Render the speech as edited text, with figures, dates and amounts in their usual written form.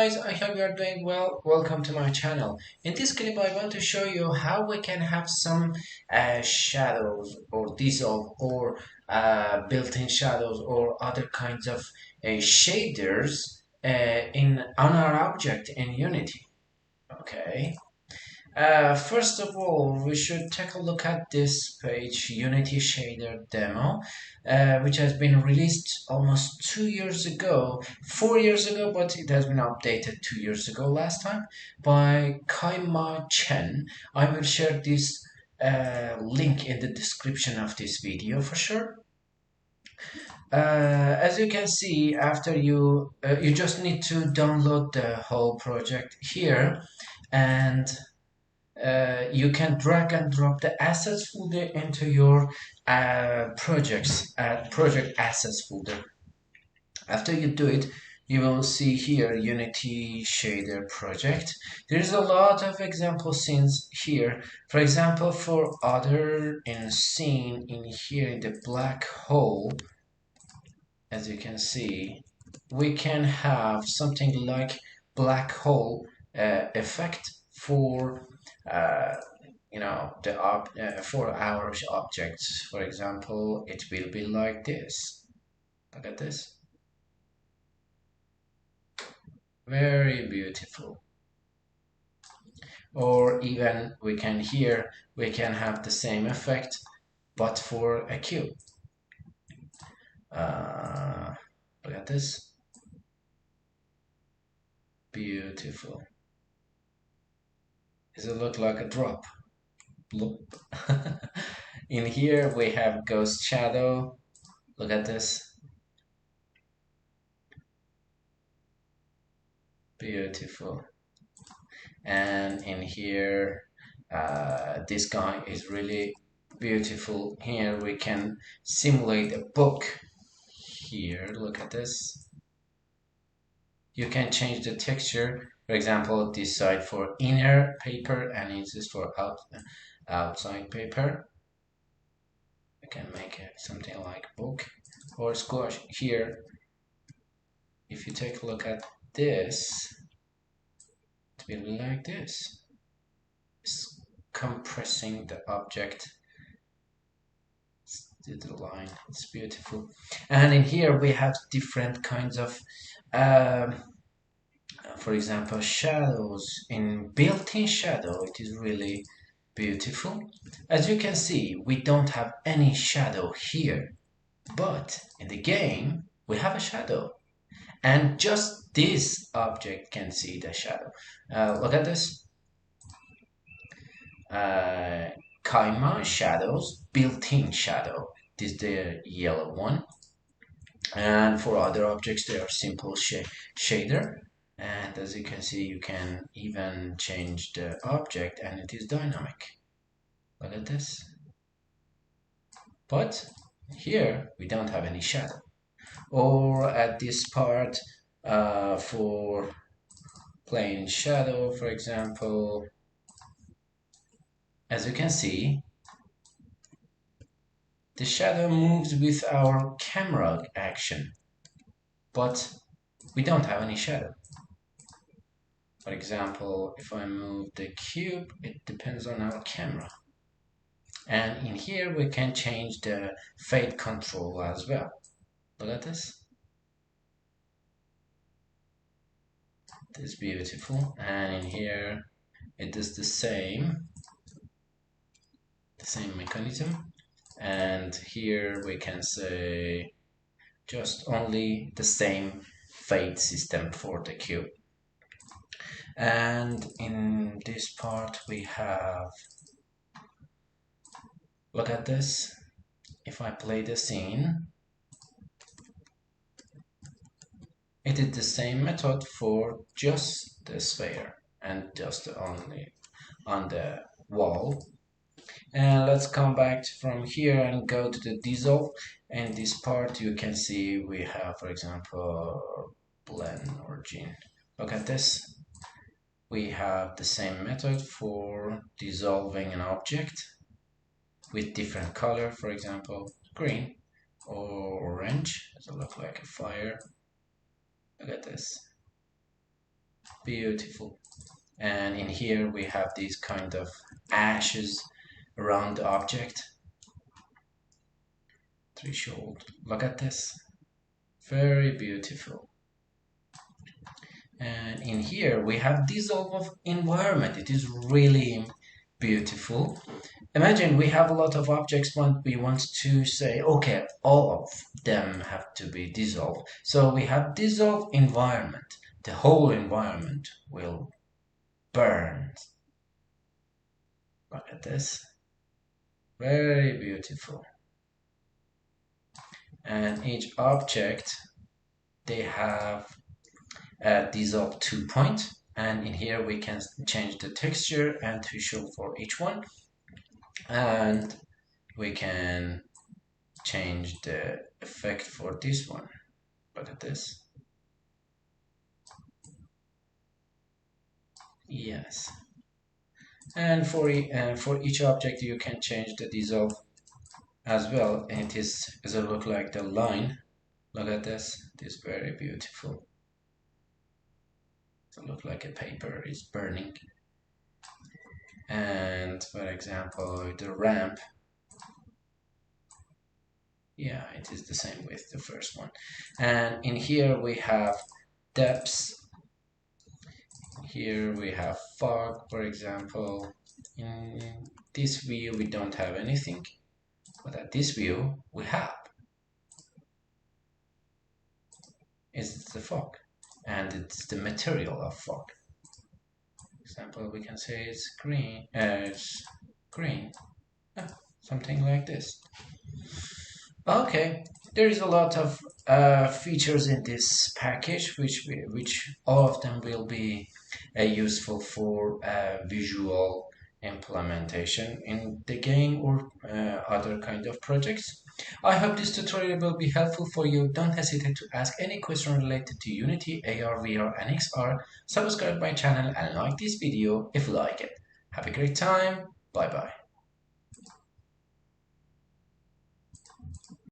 guys, I hope you are doing well. Welcome to my channel. In this clip I want to show you how we can have some shadows or dissolve or built-in shadows or other kinds of shaders on our object in Unity. Okay. First of all, we should take a look at this page, Unity Shader Demo, which has been released almost 2 years ago, 4 years ago, but it has been updated 2 years ago last time by Kaima Chen. I will share this link in the description of this video for sure. As you can see, after you just need to download the whole project here, and you can drag and drop the assets folder into your project assets folder. After you do it, you will see here Unity Shader project. There is a lot of example scenes here. For example, for other scene in here in the BlackHole, as you can see, we can have something like BlackHole effect for for our objects. For example, it will be like this. Look at this. Very beautiful. Or even we can have the same effect but for a cube. Look at this. Beautiful. Does it look like a drop? Bloop. In here we have ghost shadow. Look at this. Beautiful. And in here this guy is really beautiful. Here we can simulate a book. Here, look at this. You can change the texture. For example, this side for inner paper and this is for outside paper. You can make it something like book or squash. Here, if you take a look at this, it will be like this. It's compressing the object to the line. It's beautiful. And in here we have different kinds of for example, shadows. In built-in shadow, it is really beautiful. As you can see, we don't have any shadow here, but in the game we have a shadow, and just this object can see the shadow. Look at this. Kaima shadows, built-in shadow. This is the yellow one, and for other objects they are simple shader. And as you can see, you can even change the object and it is dynamic. Look at this. But here we don't have any shadow. Or at this part for plain shadow, for example, as you can see, the shadow moves with our camera action, but we don't have any shadow. For example, if I move the cube, it depends on our camera. And in here we can change the fade control as well. Look at this. It is beautiful. And in here it is the same mechanism. And here we can say just only the same fade system for the cube. And in this part we have, look at this. If I play the scene, it is the same method for just the sphere and just only on the wall. And let's come back from here and go to the dissolve. And this part you can see we have, for example, blend origin. Look at this. We have the same method for dissolving an object with different color, for example, green or orange. Does it look like a fire? Look at this. Beautiful. And in here we have these kind of ashes around the object. Threshold. Look at this. Very beautiful. And in here we have DissolveEnvironment. It is really beautiful. Imagine we have a lot of objects, but we want to say, okay, all of them have to be dissolved. So we have DissolveEnvironment. The whole environment will burn. Look at this. Very beautiful. And each object, they have a dissolve 2 point, and in here we can change the texture and threshold for each one, and we can change the effect for this one. Look at this. Yes. And for each object you can change the dissolve as well, and it look like the line. Look at this. It is very beautiful. It look like a paper is burning. And for example, the ramp, yeah, it is the same with the first one. And in here we have depths. Here we have fog, for example. In this view we don't have anything, but at this view we have. It's the fog, and it's the material of fog. For example, we can say it's green, something like this. Okay, there is a lot of features in this package, which all of them will be useful for visual implementation in the game or other kind of projects. I hope this tutorial will be helpful for you. Don't hesitate to ask any question related to Unity, AR, VR, and XR. Subscribe my channel and like this video if you like it. Have a great time. Bye bye.